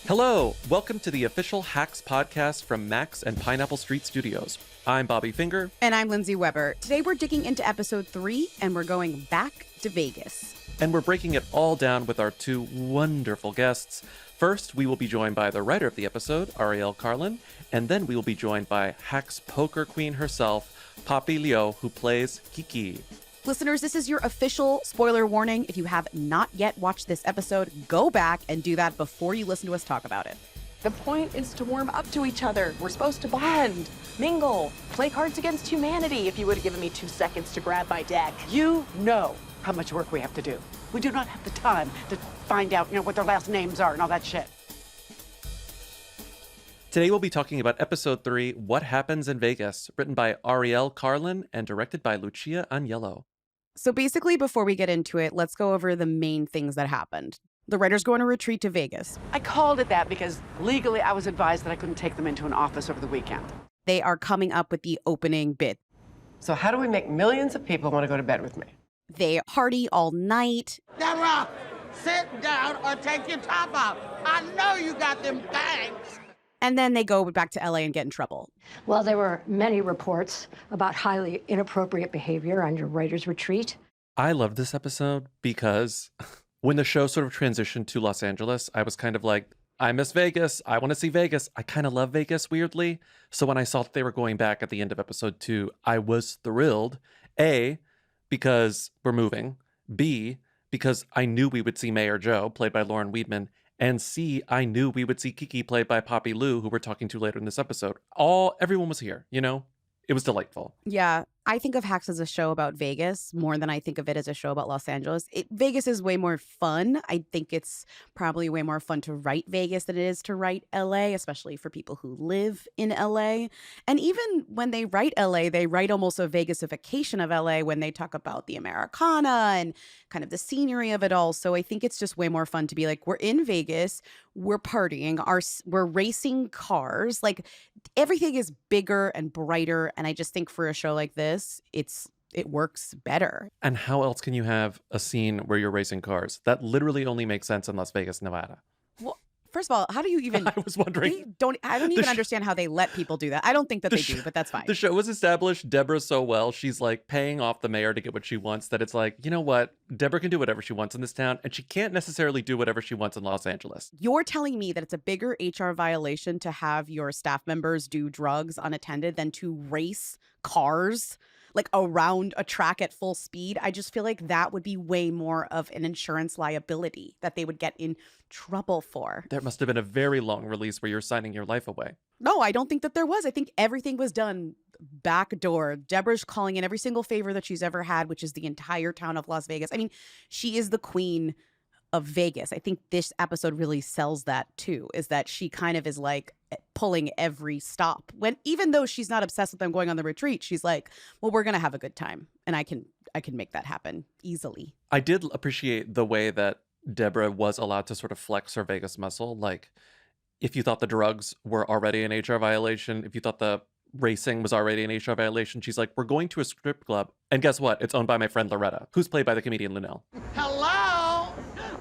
Hello, welcome to the official Hacks podcast from Max and Pineapple Street Studios. I'm Bobby Finger. And I'm Lindsey Weber. Today we're digging into episode 3 and we're going back to Vegas. And we're breaking it all down with our two wonderful guests. First, we will be joined by the writer of the episode, Ariel Karlin, and then we will be joined by Hacks poker queen herself, Poppy Liu, who plays Kiki. Listeners, this is your official spoiler warning. If you have not yet watched this episode, go back and do that before you listen to us talk about it. The point is to warm up to each other. We're supposed to bond, mingle, play Cards Against Humanity. If you would have given me 2 seconds to grab my deck. You know how much work we have to do. We do not have the time to find out, what their last names are and all that shit. Today we'll be talking about episode 3, What Happens in Vegas, written by Ariel Karlin and directed by Lucia Agnello. So basically, before we get into it, let's go over the main things that happened. The writers go on a retreat to Vegas. I called it that because legally I was advised that I couldn't take them into an office over the weekend. They are coming up with the opening bit. So how do we make millions of people want to go to bed with me? They party all night. Deborah, sit down or take your top off. I know you got them bangs. And then they go back to LA and get in trouble. Well, there were many reports about highly inappropriate behavior on your writer's retreat. I love this episode because when the show sort of transitioned to Los Angeles, I was kind of like, I miss Vegas. I want to see Vegas. I kind of love Vegas, weirdly. So when I saw that they were going back at the end of episode 2, I was thrilled. A, because we're moving. B, because I knew we would see Mayor Joe, played by Lauren Weedman. And C, I knew we would see Kiki, played by Poppy Liu, who we're talking to later in this episode. Everyone was here, It was delightful. Yeah, I think of Hacks as a show about Vegas more than I think of it as a show about Los Angeles. Vegas is way more fun. I think it's probably way more fun to write Vegas than it is to write LA, especially for people who live in LA. And even when they write LA, they write almost a Vegasification of LA when they talk about the Americana and kind of the scenery of it all. So I think it's just way more fun to be like, we're in Vegas, we're partying, we're racing cars. Like everything is bigger and brighter. And I just think for a show like this, it works better. And how else can you have a scene where you're racing cars? That literally only makes sense in Las Vegas, Nevada. Well, first of all, how do you even... I was wondering. I don't even understand how they let people do that. I don't think that they do, but that's fine. The show was established Deborah so well. She's like paying off the mayor to get what she wants, that it's like, you know what? Deborah can do whatever she wants in this town, and she can't necessarily do whatever she wants in Los Angeles. You're telling me that it's a bigger HR violation to have your staff members do drugs unattended than to race cars like around a track at full speed? I just feel like that would be way more of an insurance liability that they would get in trouble for. There must have been a very long release where you're signing your life away. No, I don't think that there was. I think everything was done backdoor. Deborah's calling in every single favor that she's ever had, which is the entire town of Las Vegas. I mean, she is the queen of Vegas. I think this episode really sells that too, is that she kind of is like pulling every stop, when even though she's not obsessed with them going on the retreat, she's like, well, we're gonna have a good time, and I can make that happen easily. I did appreciate the way that Deborah was allowed to sort of flex her Vegas muscle. Like, if you thought the drugs were already an HR violation, if you thought the racing was already an HR violation, she's like, we're going to a strip club, and guess what? It's owned by my friend Loretta, who's played by the comedian Lunel. Hello?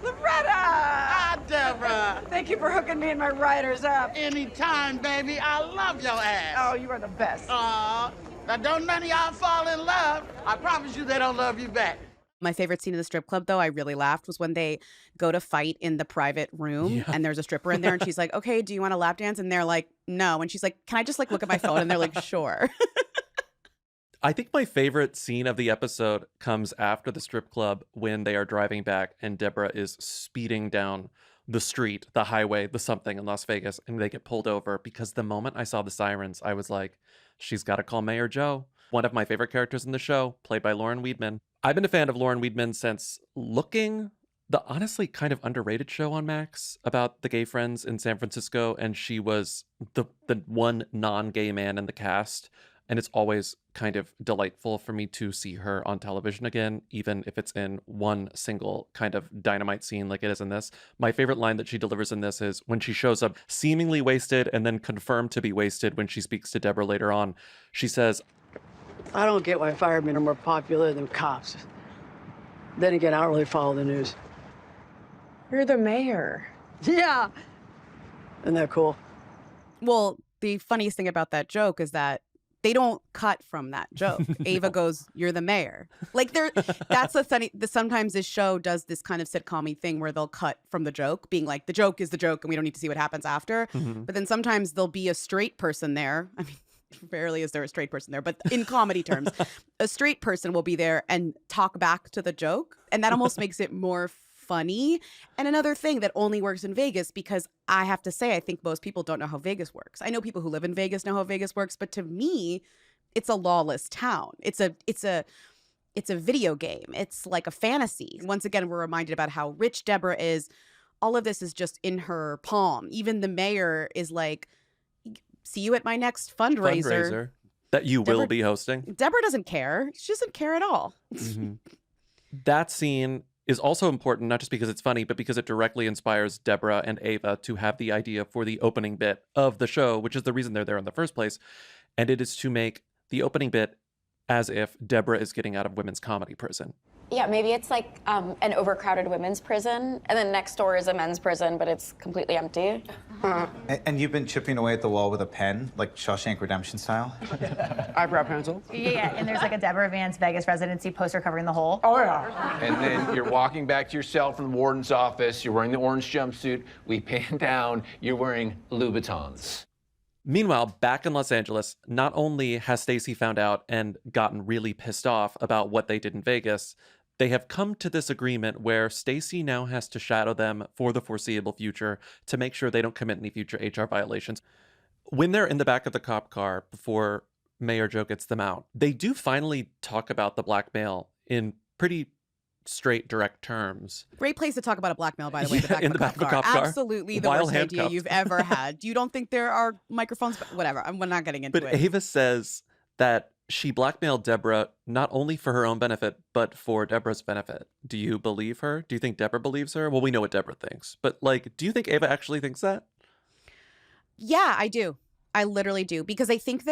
Loretta! Hi, Deborah. Thank you for hooking me and my writers up. Anytime, baby. I love your ass. Oh, you are the best. Now don't none of y'all fall in love. I promise you they don't love you back. My favorite scene in the strip club, though, I really laughed, was when they go to fight in the private room and there's a stripper in there and she's like, okay, do you want a lap dance? And they're like, no. And she's like, can I just like look at my phone? And they're like, sure. I think my favorite scene of the episode comes after the strip club when they are driving back and Deborah is speeding down the street, the highway, the something in Las Vegas, and they get pulled over, because the moment I saw the sirens, I was like, she's got to call Mayor Joe. One of my favorite characters in the show, played by Lauren Weedman. I've been a fan of Lauren Weedman since Looking, the honestly kind of underrated show on Max about the gay friends in San Francisco, and she was the one non-gay man in the cast. And it's always kind of delightful for me to see her on television again, even if it's in one single kind of dynamite scene like it is in this. My favorite line that she delivers in this is when she shows up seemingly wasted and then confirmed to be wasted when she speaks to Deborah later on. She says, I don't get why firemen are more popular than cops. Then again, I don't really follow the news. You're the mayor. Yeah. Isn't that cool? Well, the funniest thing about that joke is that they don't cut from that joke. Ava goes, "You're the mayor." Like that's the funny. Sometimes this show does this kind of sitcom-y thing where they'll cut from the joke, being like, the joke is the joke, and we don't need to see what happens after. But then sometimes there'll be a straight person there. I mean, rarely is there a straight person there, but in comedy terms, a straight person will be there and talk back to the joke, and that almost makes it more funny. And another thing that only works in Vegas, because I have to say, I think most people don't know how Vegas works. I know people who live in Vegas know how Vegas works, but to me, it's a lawless town. It's a video game. It's like a fantasy. Once again, we're reminded about how rich Deborah is. All of this is just in her palm. Even the mayor is like, "See you at my next fundraiser." That you will be hosting. Deborah doesn't care. She doesn't care at all. That scene is also important, not just because it's funny, but because it directly inspires Deborah and Ava to have the idea for the opening bit of the show, which is the reason they're there in the first place. And it is to make the opening bit as if Deborah is getting out of women's comedy prison. Yeah, maybe it's like an overcrowded women's prison, and then next door is a men's prison, but it's completely empty. And you've been chipping away at the wall with a pen, like Shawshank Redemption style? Eyebrow pencil. Yeah, and there's like a Deborah Vance Vegas residency poster covering the hole. Oh, yeah. And then you're walking back to your cell from the warden's office. You're wearing the orange jumpsuit. We pan down. You're wearing Louboutins. Meanwhile, back in Los Angeles, not only has Stacey found out and gotten really pissed off about what they did in Vegas, they have come to this agreement where Stacey now has to shadow them for the foreseeable future to make sure they don't commit any future HR violations. When they're in the back of the cop car before Mayor Joe gets them out, they do finally talk about the blackmail in pretty straight, direct terms. Great place to talk about a blackmail, by the way. In the back of a cop car. Absolutely the While worst idea handcuffed. you've ever had. You don't think there are microphones? Whatever. We're not getting into But it. Ava says that she blackmailed Deborah not only for her own benefit, but for Deborah's benefit. Do you believe her? Do you think Deborah believes her? Well, we know what Deborah thinks. But, like, do you think Ava actually thinks that? Yeah, I do. I literally do. Because I think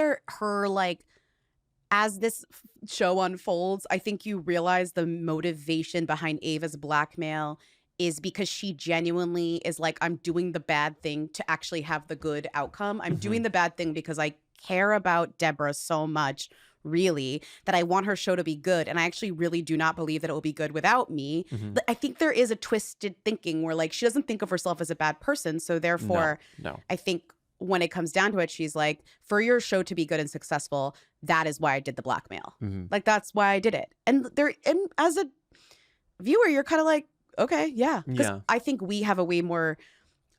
as this show unfolds, I think you realize the motivation behind Ava's blackmail is because she genuinely is like, I'm doing the bad thing to actually have the good outcome. I'm doing the bad thing because I care about Deborah so much, really, that I want her show to be good. And I actually really do not believe that it will be good without me. But I think there is a twisted thinking where, like, she doesn't think of herself as a bad person. So therefore, No. I think when it comes down to it, she's like, for your show to be good and successful, that is why I did the blackmail. Like, that's why I did it. And as a viewer, you're kind of like, okay, yeah. Because I think we have a way more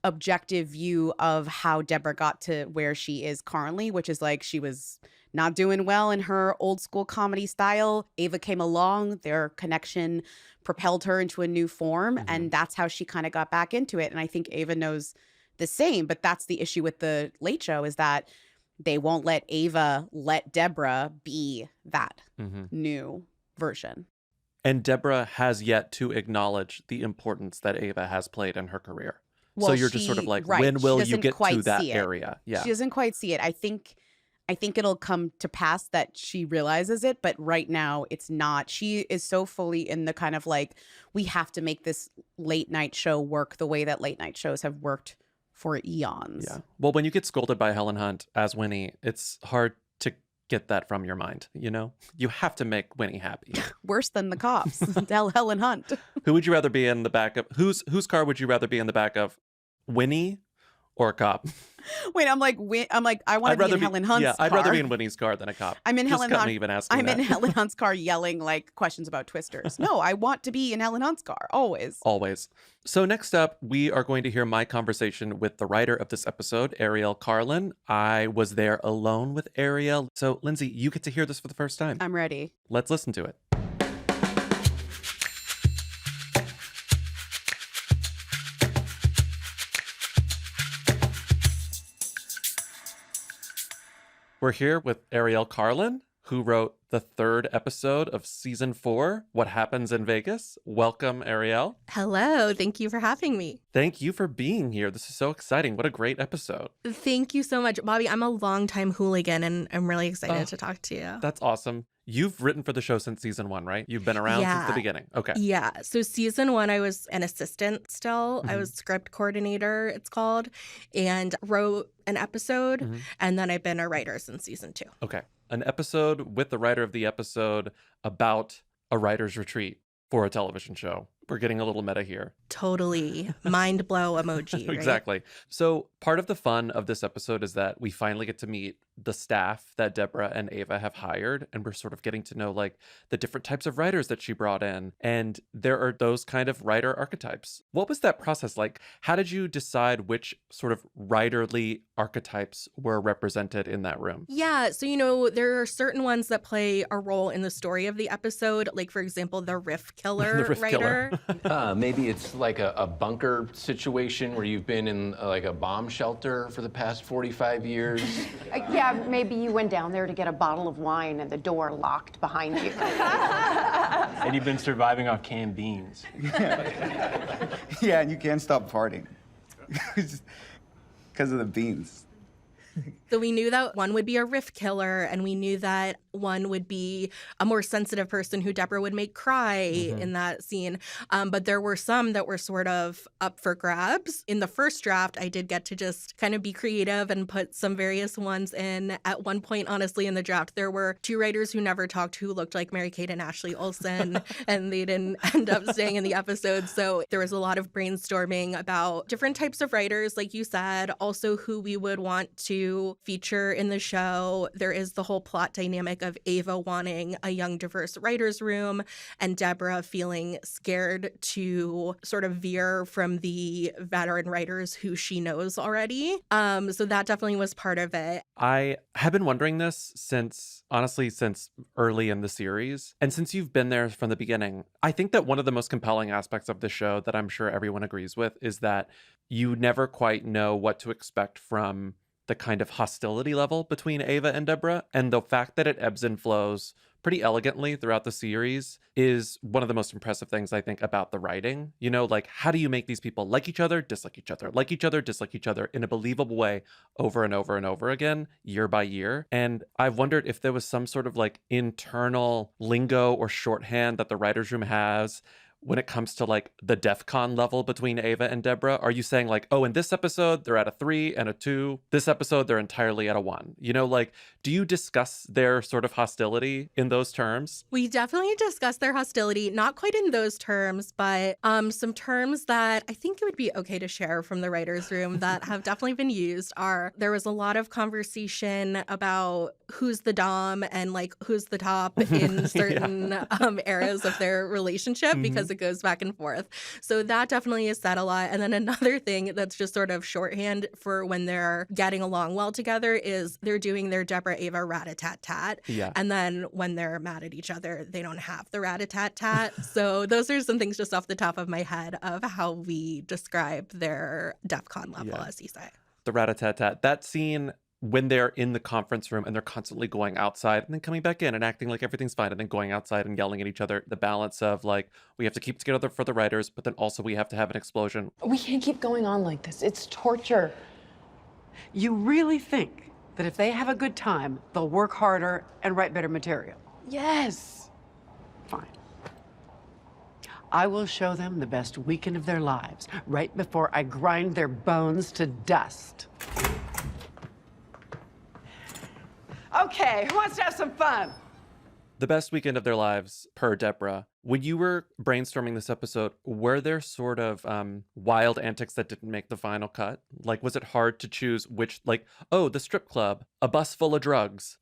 objective view of how Deborah got to where she is currently, which is like, she was not doing well in her old school comedy style. Ava came along, their connection propelled her into a new form, and that's how she kind of got back into it. And I think Ava knows the same, but that's the issue with the Late Show, is that they won't let Ava let Deborah be that new version. And Deborah has yet to acknowledge the importance that Ava has played in her career. Well, so you're just sort of like, right, when she will you doesn't get quite to that see it. area? Yeah. She doesn't quite see it. I think it'll come to pass that she realizes it, but right now it's not. She is so fully in the kind of like, we have to make this late night show work the way that late night shows have worked for eons. Yeah. Well, when you get scolded by Helen Hunt as Winnie, it's hard to get that from your mind, you know? You have to make Winnie happy. Worse than the cops. Tell Helen Hunt. Who would you rather be in the back of? Whose car would you rather be in the back of? Winnie or a cop? Wait, I want to be in Helen Hunt's car. I'd rather be in Winnie's car than a cop. I'm in Just Helen cut Hunt. me even asking I'm that. in Helen Hunt's car yelling like questions about twisters. No, I want to be in Helen Hunt's car always. Always. So next up, we are going to hear my conversation with the writer of this episode, Ariel Karlin. I was there alone with Ariel. So Lindsey, you get to hear this for the first time. I'm ready. Let's listen to it. We're here with Ariel Karlin. who wrote the 3rd episode of season 4, What Happens in Vegas. Welcome, Ariel. Hello. Thank you for having me. Thank you for being here. This is so exciting. What a great episode. Thank you so much. Bobby, I'm a longtime hooligan, and I'm really excited to talk to you. That's awesome. You've written for the show since season 1, right? You've been around since the beginning. Okay. Yeah. So season 1, I was an assistant still. I was script coordinator, it's called, and wrote an episode. And then I've been a writer since season 2. Okay. An episode with the writer of the episode about a writer's retreat for a television show. We're getting a little meta here. Totally. Mind blow emoji. Right? Exactly. So part of the fun of this episode is that we finally get to meet the staff that Deborah and Ava have hired. And we're sort of getting to know like the different types of writers that she brought in. And there are those kind of writer archetypes. What was that process like? How did you decide which sort of writerly archetypes were represented in that room? Yeah. So, there are certain ones that play a role in the story of the episode. Like, for example, the riff killer The riff writer. Maybe it's like a bunker situation where you've been in like a bomb shelter for the past 45 years. Yeah, maybe you went down there to get a bottle of wine and the door locked behind you. And you've been surviving off canned beans. Yeah, and you can't stop farting. Because of the beans. So we knew that one would be a riff killer, and we knew that one would be a more sensitive person who Deborah would make cry in that scene. But there were some that were sort of up for grabs. In the first draft, I did get to just kind of be creative and put some various ones in. At one point, honestly, in the draft, there were 2 writers who never talked who looked like Mary-Kate and Ashley Olsen, and they didn't end up staying in the episode. So there was a lot of brainstorming about different types of writers, like you said, also who we would want to feature in the show. There is the whole plot dynamic of Ava wanting a young, diverse writer's room and Deborah feeling scared to sort of veer from the veteran writers who she knows already. So that definitely was part of it. I have been wondering this since early in the series. And since you've been there from the beginning, I think that one of the most compelling aspects of the show that I'm sure everyone agrees with is that you never quite know what to expect from the kind of hostility level between Ava and Deborah. And the fact that it ebbs and flows pretty elegantly throughout the series is one of the most impressive things I think about the writing. Like, how do you make these people like each other, dislike each other, like each other, dislike each other in a believable way over and over and over again, year by year? And I've wondered if there was some sort of like internal lingo or shorthand that the writer's room has when it comes to like the DEFCON level between Ava and Deborah. Are you saying like, oh, in this episode, they're at a 3 and a 2. This episode, they're entirely at a 1. Do you discuss their sort of hostility in those terms? We definitely discussed their hostility, not quite in those terms, but some terms that I think it would be okay to share from the writer's room that have definitely been used are, there was a lot of conversation about who's the dom and like who's the top in certain eras of their relationship, because it goes back and forth. So that definitely is said a lot. And then another thing that's just sort of shorthand for when they're getting along well together is they're doing their Deborah Ava rat-a-tat-tat. Yeah. And then when they're mad at each other, they don't have the rat-a-tat-tat. So those are some things just off the top of my head of how we describe their DEFCON level, as you say. The rat-a-tat-tat. That scene when they're in the conference room and they're constantly going outside and then coming back in and acting like everything's fine and then going outside and yelling at each other. The balance of like, we have to keep together for the writers, but then also we have to have an explosion. We can't keep going on like this. It's torture. You really think that if they have a good time, they'll work harder and write better material? Yes. Fine. I will show them the best weekend of their lives right before I grind their bones to dust. Okay, who wants to have some fun? The best weekend of their lives, per Deborah. When you were brainstorming this episode, were there sort of wild antics that didn't make the final cut? Like, was it hard to choose which, like, oh, the strip club, a bus full of drugs,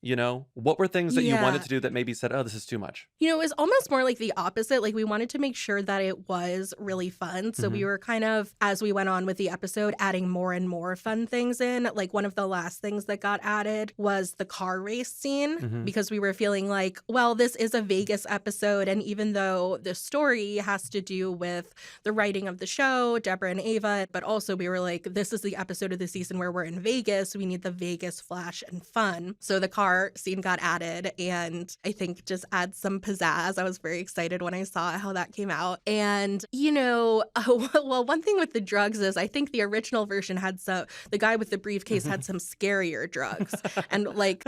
What were things that you wanted to do that maybe said, oh, this is too much? It was almost more like the opposite. Like, we wanted to make sure that it was really fun. So we were kind of, as we went on with the episode, adding more and more fun things in. Like, one of the last things that got added was the car race scene, because we were feeling like, well, this is a Vegas episode. And even though so the story has to do with the writing of the show, Deborah and Ava, but also we were like, this is the episode of the season where we're in Vegas. We need the Vegas flash and fun. So the car scene got added, and I think just adds some pizzazz. I was very excited when I saw how that came out. And, well, one thing with the drugs is I think the original version had the guy with the briefcase had some scarier drugs. And like,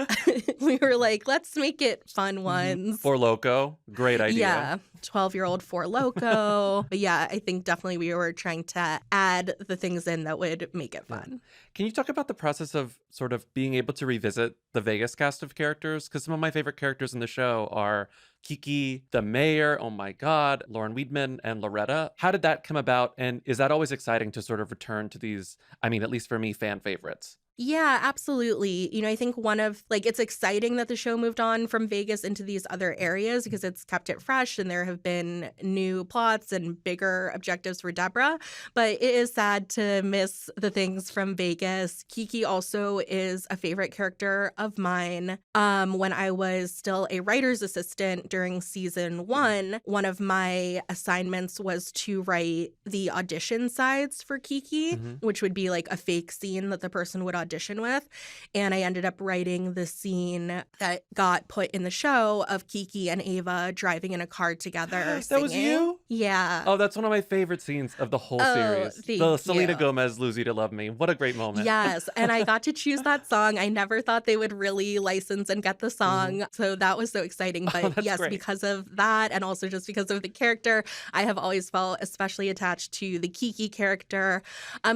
we were like, let's make it fun ones. Four Loko, great idea. Yeah, 12-year-old Four Loko. But yeah, I think definitely we were trying to add the things in that would make it fun. Can you talk about the process of sort of being able to revisit the Vegas cast of characters? Because some of my favorite characters in the show are Kiki, the mayor, oh my God, Lauren Weedman, and Loretta. How did that come about? And is that always exciting to sort of return to these, I mean, at least for me, fan favorites? Yeah, absolutely. I think it's exciting that the show moved on from Vegas into these other areas because it's kept it fresh and there have been new plots and bigger objectives for Deborah. But it is sad to miss the things from Vegas. Kiki also is a favorite character of mine. When I was still a writer's assistant during season 1, one of my assignments was to write the audition sides for Kiki, which would be like a fake scene that the person would audition with. And I ended up writing the scene that got put in the show of Kiki and Ava driving in a car together. That was you? Yeah. Oh, that's one of my favorite scenes of the whole series. The Selena Gomez, Lose You to Love Me. What a great moment. Yes. And I got to choose that song. I never thought they would really license and get the song. So that was so exciting. But yes, because of that and also just because of the character, I have always felt especially attached to the Kiki character.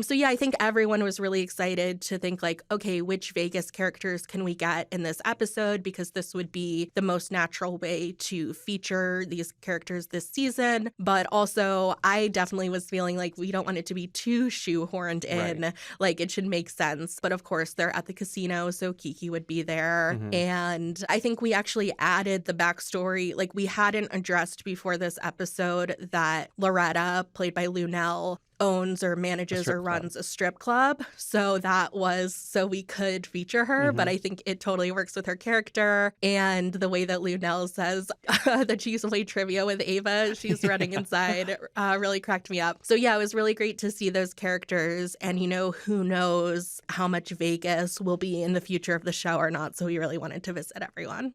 So yeah, I think everyone was really excited to think like, okay, which Vegas characters can we get in this episode? Because this would be the most natural way to feature these characters this season. But also, I definitely was feeling like we don't want it to be too shoehorned in. Right. Like, it should make sense. But of course, they're at the casino, so Kiki would be there. And I think we actually added the backstory. Like, we hadn't addressed before this episode that Loretta, played by Lunel, owns or manages or runs a strip club. So that was so we could feature her. But I think it totally works with her character. And the way that Lunel says that she used to play trivia with Ava, she's running inside, really cracked me up. So yeah, it was really great to see those characters. And who knows how much Vegas will be in the future of the show or not. So we really wanted to visit everyone.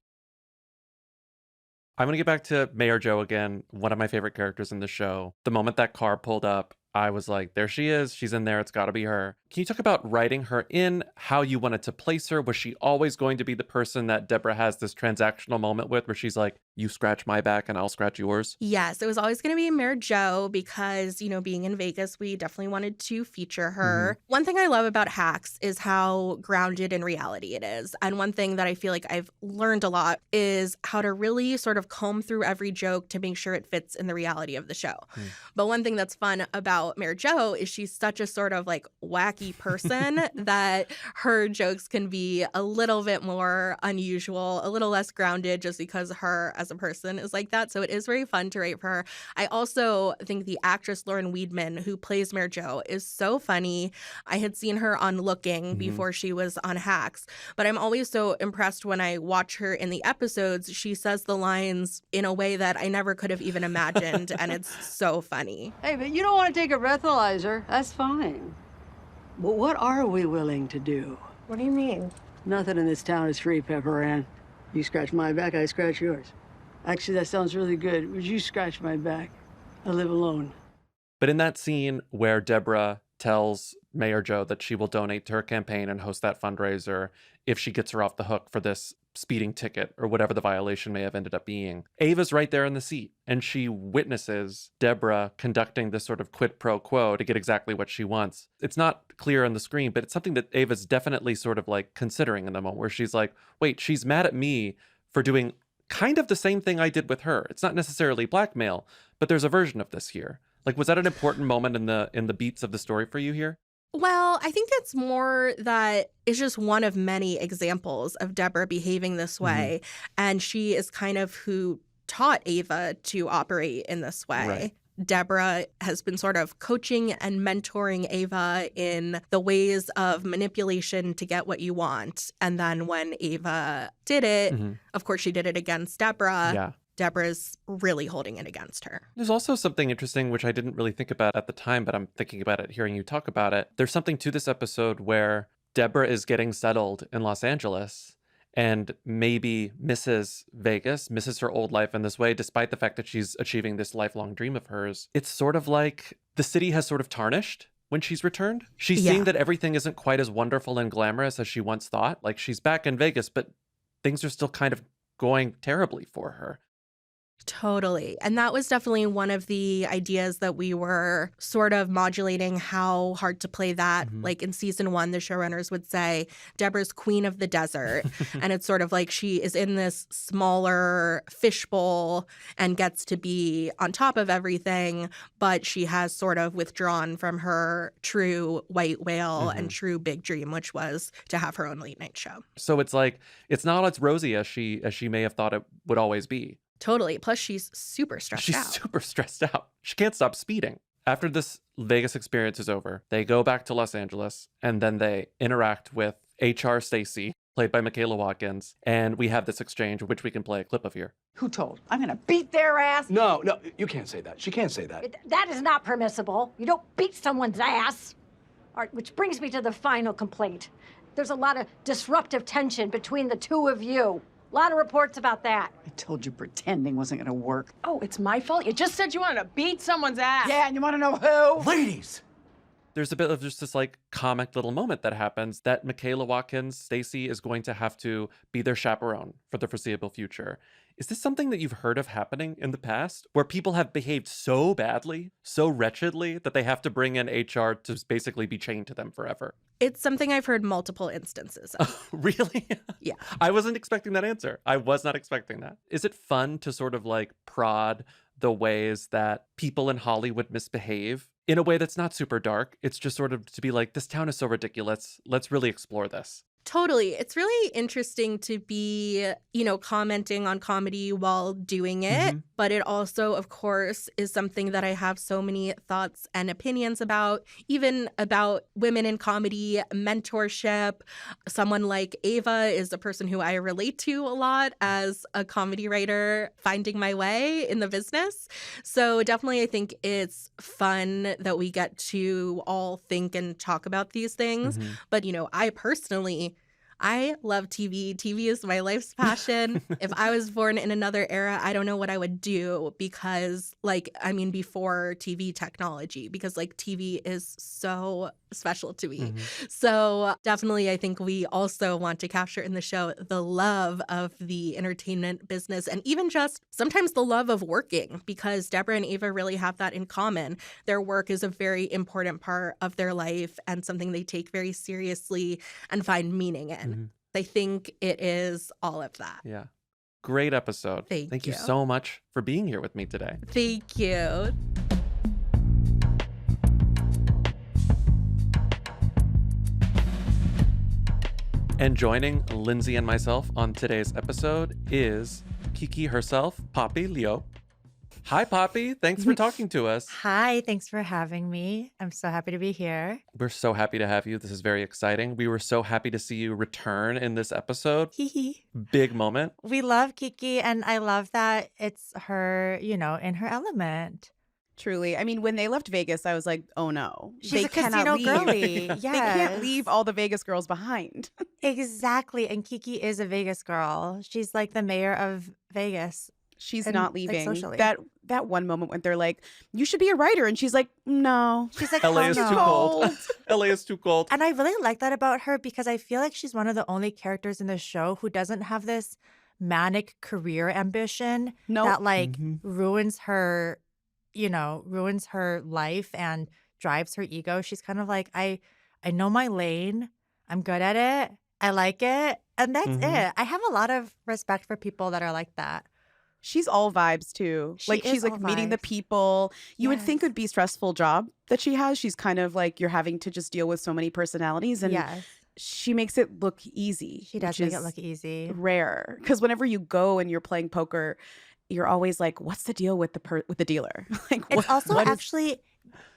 I'm going to get back to Mayor Joe again, one of my favorite characters in the show. The moment that car pulled up, I was like, there she is. She's in there. It's got to be her. Can you talk about writing her in, how you wanted to place her? Was she always going to be the person that Deborah has this transactional moment with where she's like, you scratch my back and I'll scratch yours? Yes, it was always going to be Mayor Joe because, being in Vegas, we definitely wanted to feature her. One thing I love about Hacks is how grounded in reality it is. And one thing that I feel like I've learned a lot is how to really sort of comb through every joke to make sure it fits in the reality of the show. But one thing that's fun about Mayor Joe is she's such a sort of like wacky person that her jokes can be a little bit more unusual, a little less grounded just because her as a person is like that. So it is very fun to write for her. I also think the actress Lauren Weedman, who plays Mayor Joe, is so funny. I had seen her on Looking before she was on Hacks, but I'm always so impressed when I watch her in the episodes. She says the lines in a way that I never could have even imagined, and it's so funny. Hey, but you don't want to take a breathalyzer. That's fine. But what are we willing to do? What do you mean? Nothing in this town is free, Pepper Ann. You scratch my back, I scratch yours. Actually, that sounds really good. Would you scratch my back? I live alone. But in that scene where Deborah tells Mayor Joe that she will donate to her campaign and host that fundraiser if she gets her off the hook for this speeding ticket or whatever the violation may have ended up being, Ava's right there in the seat and she witnesses Deborah conducting this sort of quid pro quo to get exactly what she wants. It's not clear on the screen, but it's something that Ava's definitely sort of like considering in the moment where she's like, wait, she's mad at me for doing kind of the same thing I did with her. It's not necessarily blackmail, but there's a version of this here. Like, was that an important moment in the beats of the story for you here? Well, I think it's more that it's just one of many examples of Deborah behaving this way. And she is kind of who taught Ava to operate in this way. Right. Deborah has been sort of coaching and mentoring Ava in the ways of manipulation to get what you want. And then when Ava did it, of course, she did it against Deborah. Yeah. Deborah's really holding it against her. There's also something interesting, which I didn't really think about at the time, but I'm thinking about it hearing you talk about it. There's something to this episode where Deborah is getting settled in Los Angeles and maybe misses Vegas, misses her old life in this way, despite the fact that she's achieving this lifelong dream of hers. It's sort of like the city has sort of tarnished when she's returned. She's seeing that everything isn't quite as wonderful and glamorous as she once thought. Like, she's back in Vegas, but things are still kind of going terribly for her. Totally. And that was definitely one of the ideas that we were sort of modulating how hard to play that. Like in season 1, the showrunners would say, Deborah's queen of the desert. And it's sort of like she is in this smaller fishbowl and gets to be on top of everything, but she has sort of withdrawn from her true white whale and true big dream, which was to have her own late night show. So it's like, it's not as rosy as she may have thought it would always be. Totally. Plus, she's super stressed out. She's super stressed out. She can't stop speeding. After this Vegas experience is over, they go back to Los Angeles, and then they interact with HR Stacy, played by Michaela Watkins, and we have this exchange, which we can play a clip of here. Who told? I'm gonna beat their ass. No, you can't say that. She can't say that. That is not permissible. You don't beat someone's ass. All right, which brings me to the final complaint. There's a lot of disruptive tension between the two of you. A lot of reports about that. I told you pretending wasn't gonna work. Oh, it's my fault? You just said you wanted to beat someone's ass. Yeah, and you wanna know who? Ladies! There's a bit of just this like comic little moment that happens that Michaela Watkins, Stacy, is going to have to be their chaperone for the foreseeable future. Is this something that you've heard of happening in the past, where people have behaved so badly, so wretchedly, that they have to bring in HR to basically be chained to them forever? It's something I've heard multiple instances of. Really? Yeah. I wasn't expecting that answer. I was not expecting that. Is it fun to sort of like prod the ways that people in Hollywood misbehave in a way that's not super dark? It's just sort of to be like, this town is so ridiculous. Let's really explore this. Totally. It's really interesting to be, commenting on comedy while doing it. But it also, of course, is something that I have so many thoughts and opinions about, even about women in comedy, mentorship. Someone like Ava is a person who I relate to a lot as a comedy writer, finding my way in the business. So definitely, I think it's fun that we get to all think and talk about these things. But, I love TV. TV is my life's passion. If I was born in another era, I don't know what I would do because, before TV technology, because, TV is so special to me. So definitely, I think we also want to capture in the show the love of the entertainment business and even just sometimes the love of working, because Deborah and Ava really have that in common. Their work is a very important part of their life and something they take very seriously and find meaning in. I think it is all of that. Yeah. Great episode. Thank you so much for being here with me today. Thank you. And joining Lindsey and myself on today's episode is Kiki herself, Poppy Liu. Hi, Poppy. Thanks for talking to us. Hi, thanks for having me. I'm so happy to be here. We're so happy to have you. This is very exciting. We were so happy to see you return in this episode. Big moment. We love Kiki, and I love that it's her, in her element. Truly. I mean, when they left Vegas, I was like, oh no. She's a casino girly. Yes. They can't leave all the Vegas girls behind. Exactly. And Kiki is a Vegas girl. She's like the mayor of Vegas. She's not leaving. Socially. That one moment when they're like, you should be a writer. And she's like, no. She's like, LA is too cold. LA is too cold. And I really like that about her because I feel like she's one of the only characters in the show who doesn't have this manic career ambition that ruins her, ruins her life and drives her ego. She's kind of like, I know my lane. I'm good at it. I like it. And that's it. I have a lot of respect for people that are like that. She's all vibes too. She's like meeting the people. You would think it would be a stressful job that she has. She's kind of like, you're having to just deal with so many personalities, and she makes it look easy. She does make it look easy. Rare, because whenever you go and you're playing poker, you're always like, what's the deal with the dealer? It's also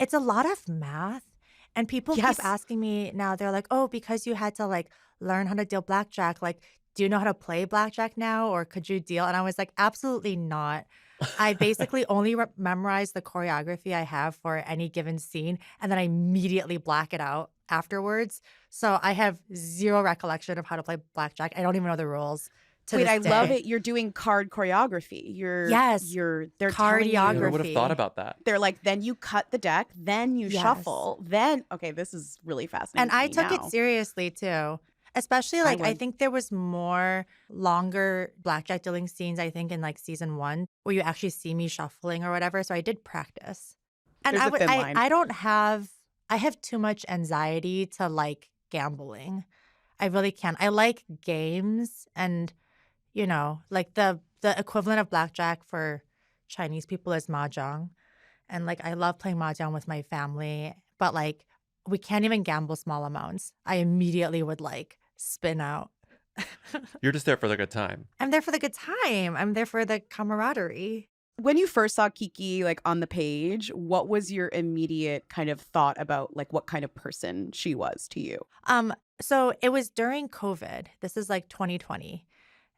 it's a lot of math, and people keep asking me now. They're like, oh, because you had to learn how to deal blackjack, do you know how to play blackjack now, or could you deal? And I was like, absolutely not. I basically only memorize the choreography I have for any given scene, and then I immediately black it out afterwards. So I have zero recollection of how to play blackjack. I don't even know the rules. Wait, I love it. You're doing card choreography. They're telling you. I never would have thought about that. They're like, then you cut the deck, then you shuffle, then okay, this is really fascinating. And I took it seriously too. Especially like I think there was more longer blackjack dealing scenes, I think, in like season 1 where you actually see me shuffling or whatever. So I did practice. And I have too much anxiety to like gambling. I really can't. I like games and like the equivalent of blackjack for Chinese people is mahjong. And like I love playing mahjong with my family, but like we can't even gamble small amounts. I immediately would like spin out. You're just there for the good time. I'm there for the good time. I'm there for the camaraderie. When you first saw Kiki like on the page, what was your immediate kind of thought about like what kind of person she was to you? So it was during COVID. This is like 2020.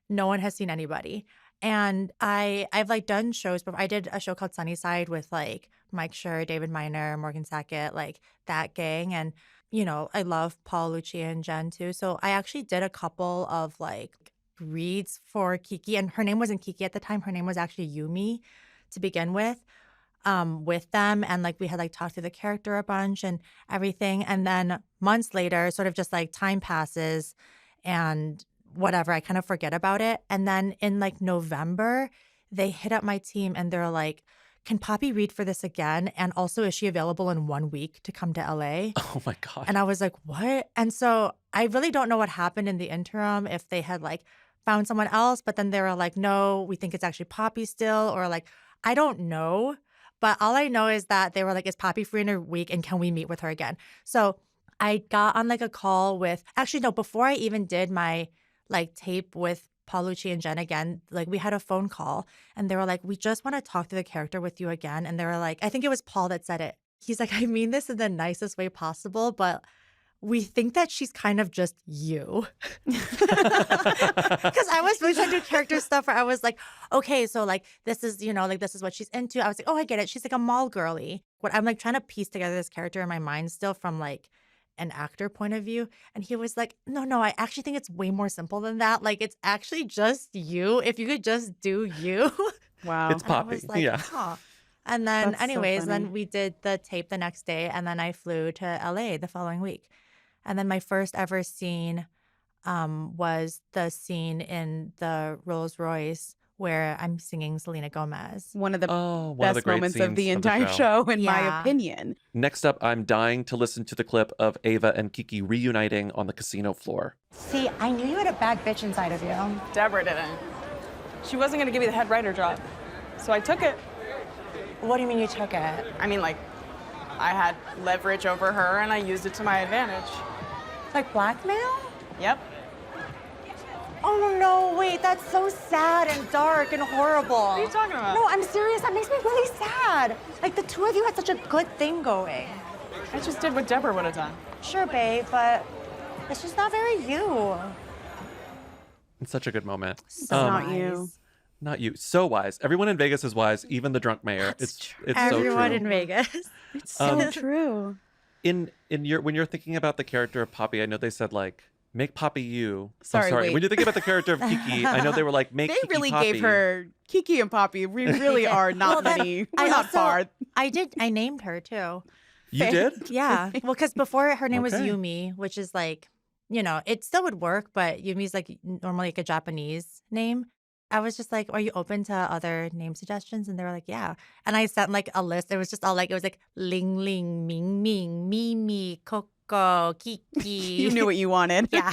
No one has seen anybody. And I've like done shows before. I did a show called Sunnyside with like Mike Schur, David Miner, Morgan Sackett, like that gang. And, I love Paul, Lucia, and Jen too. So I actually did a couple of like reads for Kiki. And her name wasn't Kiki at the time. Her name was actually Yumi to begin with them. And like we had like talked through the character a bunch and everything. And then months later, sort of just like time passes and whatever, I kind of forget about it. And then in like November, they hit up my team and they're like, can Poppy read for this again? And also, is she available in 1 week to come to LA? Oh my God. And I was like, what? And so I really don't know what happened in the interim, if they had like found someone else, but then they were like, no, we think it's actually Poppy still, or like, I don't know. But all I know is that they were like, is Poppy free in a week and can we meet with her again? So I got on like a call with, actually, no, before I even did my like tape with Paulucci and Jen again, like we had a phone call and they were like, we just want to talk to the character with you again. And they were like, I think it was Paul that said it. He's like, I mean this in the nicest way possible, but we think that she's kind of just you. Because I was really trying to do character stuff where I was like, okay, so like this is, like this is what she's into. I was like, oh, I get it. She's like a mall girly. What I'm like trying to piece together this character in my mind still from like an actor point of view. And he was like, no, I actually think it's way more simple than that. Like, it's actually just you. If you could just do you. Wow. It's Poppy. I was like, yeah. huh. And then That's so anyways, funny. then we did the tape the next day and then I flew to LA the following week. And then my first ever scene was the scene in the Rolls Royce where I'm singing Selena Gomez. One of the one of the best great moments of scenes the of the entire show. show, in my opinion. Next up, I'm dying to listen to the clip of Ava and Kiki reuniting on the casino floor. See, I knew you had a bad bitch inside of you. Deborah didn't. She wasn't going to give me the head writer job. So I took it. What do you mean you took it? I mean, like, I had leverage over her and I used it to my advantage. Like blackmail? Yep. Oh, no, wait, that's so sad and dark and horrible. What are you talking about? No, I'm serious. That makes me really sad. Like, the two of you had such a good thing going. I just did what Deborah would have done. Sure, babe, but it's just not very you. It's such a good moment. Not you. Not you. So wise. Everyone in Vegas is wise, even the drunk mayor. It's so true. Everyone in Vegas. It's so true. When you're thinking about the character of Poppy, I know they said like, make Poppy you. Sorry, wait. When you think about the character of Kiki, I know they were like, make They Kiki really Poppy. gave her Kiki and Poppy. We really are not many. We're not far. I named her too. You did? Yeah. Well, because before her name was Okay. Yumi, which is like, it still would work, but Yumi's like normally like a Japanese name. I was just like, are you open to other name suggestions? And they were like, yeah. And I sent like a list. It was just all like, it was like Ling Ling, Ming Ming, Mimi, Coco, Kiki. You knew what you wanted. Yeah.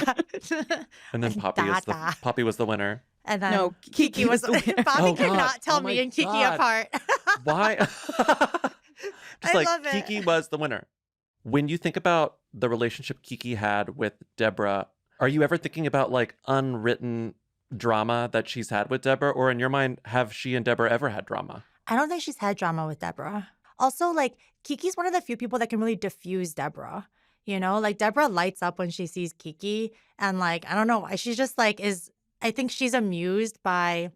And then Poppy was the winner. And then No, Kiki was Bobby Oh, could God. not tell Oh, me my and Kiki God. apart. Why? Just I like love it. Kiki was the winner. When you think about the relationship Kiki had with Deborah, are you ever thinking about like unwritten drama that she's had with Deborah? Or in your mind, have she and Deborah ever had drama? I don't think she's had drama with Deborah. Also, like, Kiki's one of the few people that can really diffuse Deborah. You know, like Deborah lights up when she sees Kiki, and like I don't know why she's just like is. I think she's amused by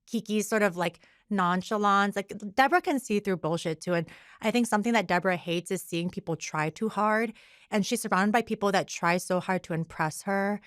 Kiki's sort of like nonchalance. Like Deborah can see through bullshit too, and I think something that Deborah hates is seeing people try too hard, and she's surrounded by people that try so hard to impress her,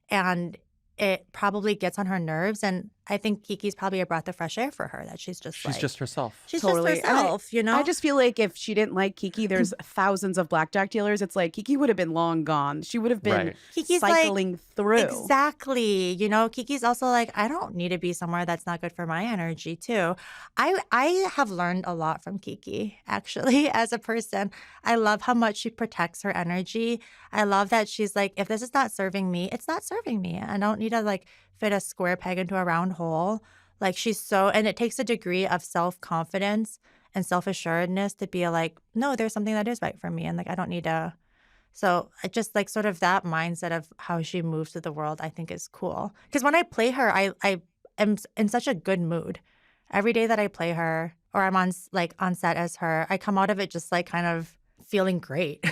and it probably gets on her nerves. And I think Kiki's probably a breath of fresh air for her, that she's just herself. She's Totally. just herself, you know? I just feel like if she didn't like Kiki, there's thousands of blackjack dealers. It's like Kiki would have been long gone. She would have been Kiki's cycling through. Exactly. You know, Kiki's also like, I don't need to be somewhere that's not good for my energy too. I have learned a lot from Kiki, actually, as a person. I love how much she protects her energy. I love that she's like, if this is not serving me, it's not serving me. I don't need to like fit a square peg into a round hole. Like she's so, and it takes a degree of self-confidence and self-assuredness to be like, no, there's something that is right for me. And like, I don't need to. So I just like sort of that mindset of how she moves through the world, I think is cool. Because when I play her, I am in such a good mood. Every day that I play her or I'm on set as her, I come out of it just like kind of feeling great.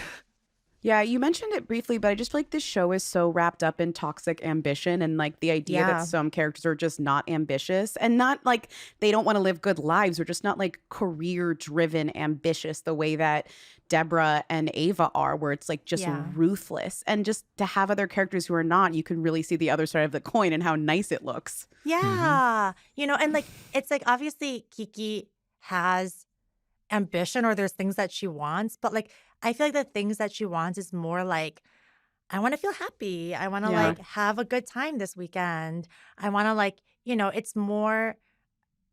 Yeah, you mentioned it briefly, but I just feel like this show is so wrapped up in toxic ambition and like the idea that some characters are just not ambitious and not like they don't want to live good lives or just not like career driven ambitious the way that Deborah and Ava are, where it's like just ruthless. And just to have other characters who are not, you can really see the other side of the coin and how nice it looks. Yeah. You know, and like it's like obviously Kiki has ambition or there's things that she wants, but like I feel like the things that she wants is more like, I want to feel happy. I want to like have a good time this weekend. I want to like, you know, it's more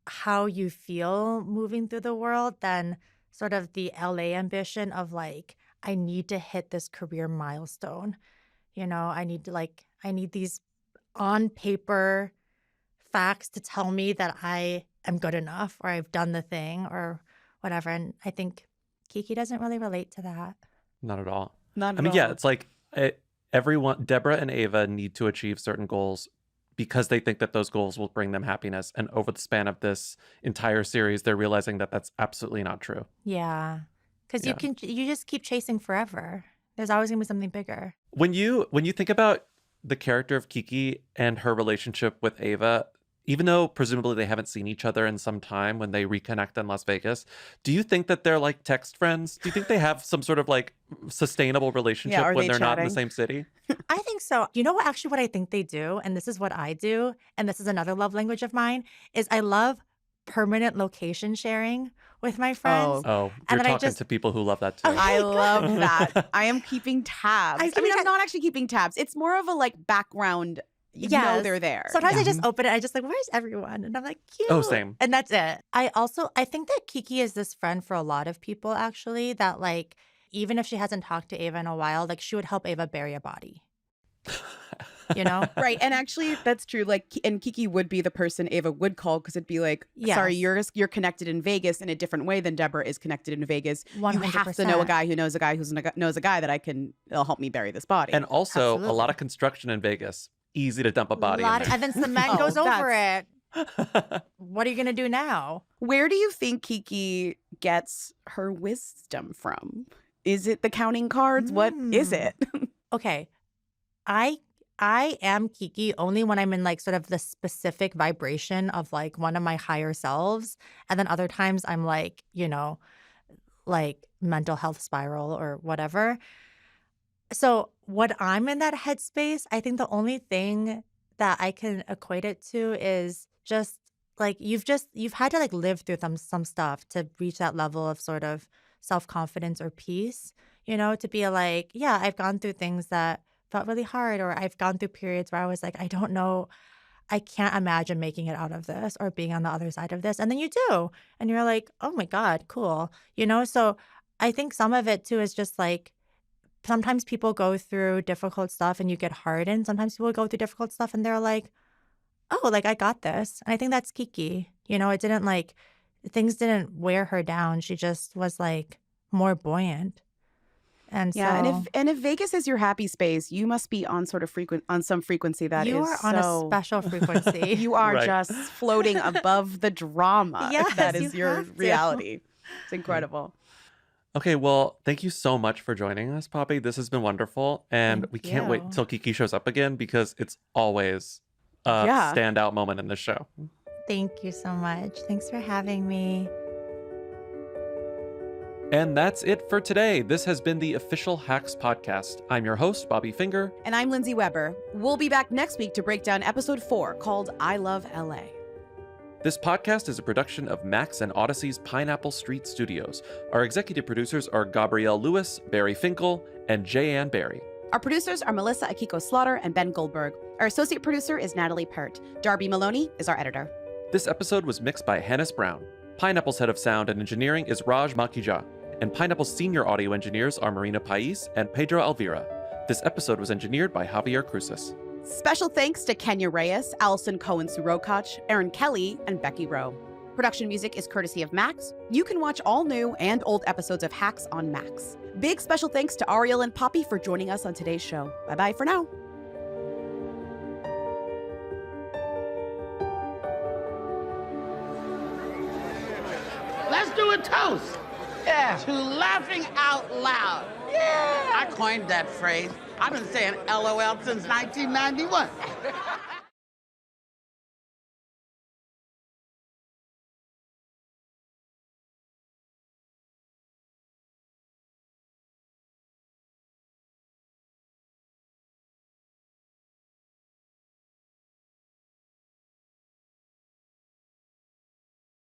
how you feel moving through the world than sort of the LA ambition of like, I need to hit this career milestone. You know, I need these on paper facts to tell me that I am good enough or I've done the thing or whatever. And I think Kiki doesn't really relate to that. Not at all. Not at all. I mean, yeah, it's like everyone, Deborah and Ava need to achieve certain goals because they think that those goals will bring them happiness. And over the span of this entire series, they're realizing that that's absolutely not true. Yeah. Because you just keep chasing forever. There's always going to be something bigger. When you think about the character of Kiki and her relationship with Ava, even though presumably they haven't seen each other in some time when they reconnect in Las Vegas, do you think that they're like text friends? Do you think they have some sort of like sustainable relationship when they're not in the same city? I think so. You know what? Actually, what I think they do, and this is what I do, and this is another love language of mine, is I love permanent location sharing with my friends. Oh, you're talking to people who love that too. I love that. I am keeping tabs. I mean, I'm not actually keeping tabs. It's more of a like background. You know they're there. Sometimes I just open it. I just like, where's everyone? And I'm like, cute. Oh, same. And that's it. I think that Kiki is this friend for a lot of people, actually, that like, even if she hasn't talked to Ava in a while, like she would help Ava bury a body. You know? Right. And actually, that's true. Like, and Kiki would be the person Ava would call because it'd be like, sorry, you're connected in Vegas in a different way than Deborah is connected in Vegas. 100%. You have to know a guy who knows a guy who knows a guy that it'll help me bury this body. And also a lot of construction in Vegas. Easy to dump a body in there. And then cement goes over it. What are you going to do now? Where do you think Kiki gets her wisdom from? Is it the counting cards? What is it? Okay. I am Kiki only when I'm in like sort of the specific vibration of like one of my higher selves. And then other times I'm like, you know, like mental health spiral or whatever. So when I'm in that headspace, I think the only thing that I can equate it to is just like you've had to like live through some stuff to reach that level of sort of self-confidence or peace, you know, to be like, yeah, I've gone through things that felt really hard, or I've gone through periods where I was like, I don't know, I can't imagine making it out of this or being on the other side of this. And then you do. And you're like, oh my God, cool. You know, so I think some of it too is just like, sometimes people go through difficult stuff and you get hardened. Sometimes people go through difficult stuff and they're like, oh, like I got this. And I think that's Kiki. You know, things didn't wear her down. She just was like more buoyant. And and if Vegas is your happy space, you must be on some frequency that you are on a special frequency. You are just floating above the drama. Yes, if that is your reality. It's incredible. Okay, well, thank you so much for joining us, Poppy. This has been wonderful. And we can't wait till Kiki shows up again because it's always a standout moment in this show. Thank you so much. Thanks for having me. And that's it for today. This has been the official Hacks podcast. I'm your host, Bobby Finger. And I'm Lindsey Weber. We'll be back next week to break down episode 4 called I Love LA. This podcast is a production of Max and Odyssey's Pineapple Street Studios. Our executive producers are Gabrielle Lewis, Barry Finkel, and Jay-Ann Barry. Our producers are Melissa Akiko Slaughter and Ben Goldberg. Our associate producer is Natalie Pert. Darby Maloney is our editor. This episode was mixed by Hannes Brown. Pineapple's head of sound and engineering is Raj Makija. And Pineapple's senior audio engineers are Marina Pais and Pedro Alvira. This episode was engineered by Javier Cruces. Special thanks to Kenya Reyes, Allison Cohen-Surokach, Aaron Kelly, and Becky Rowe. Production music is courtesy of Max. You can watch all new and old episodes of Hacks on Max. Big special thanks to Ariel and Poppy for joining us on today's show. Bye-bye for now. Let's do a toast. Yeah. To laughing out loud. Yeah. I coined that phrase. I've been saying LOL since 1991.